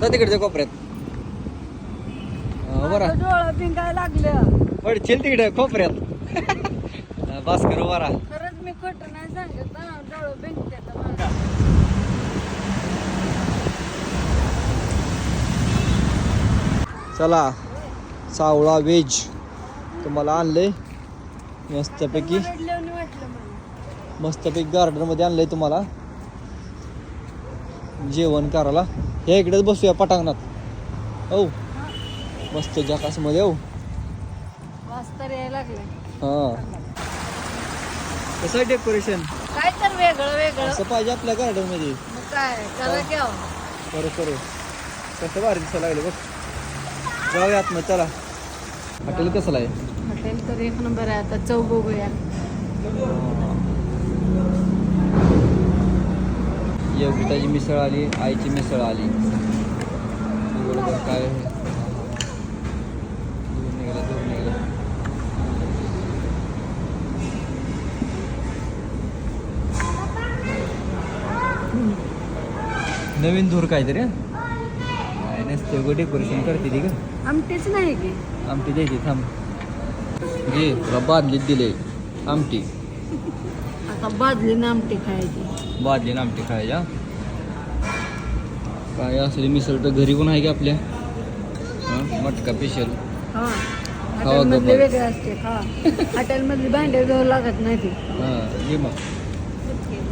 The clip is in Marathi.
जा तिकडच्या कोपऱ्यात. बरं डोळं पिंगायला लागलं. पडशील तिकडे कोपऱ्यात. बस कर बरा. खरंच मी खोटं नाही सांगत ना, डोळं पिंगतात माझं. चला सावळा वेज तुम्हाला आणलंय मस्तपैकी. रडल्यावानी वाटलं मला. मस्तपैकी गार्डनमध्ये आणलंय तुम्हाला जेवण करायला. या इकडेच बसूया पटांगणात. हो मस्त जकासमध्ये. हो वास तर यायला लागलाय. हां कसं आहे डेकोरेशन? काय तर वेगळं वेगळं. असं पाहिजे आपल्या गार्डनमध्ये. मग काय करा की अहो. करू कसं भारी दिसायला लागलं बघ. जाऊया आतमध्ये चला. हॉटेल कसं आहे? हॉटेल तर एक नंबर आहे. आता चव बघूया. योगिताची मिसळ आली, आईची मिसळ आली. बरोबर काय दूर निघालं. नवीन धूर काहीतरी काय नसते गो. डेकोरेशन करते ती का? आमटीच नाही की. आमटी द्यायची थांब. घे तुला बादलीत दिले आमटी. आता बाजलीनं आमटी खायची. बादली आमटी खायच्या. काय असली मिसळ तर घरी पण आहे की आपल्या. मटका स्पेशल. हा हॉटेलमधले वेगळे असते. हा हॉटेलमधली भांडे जाऊ लागत नाही ती. हां ये मग.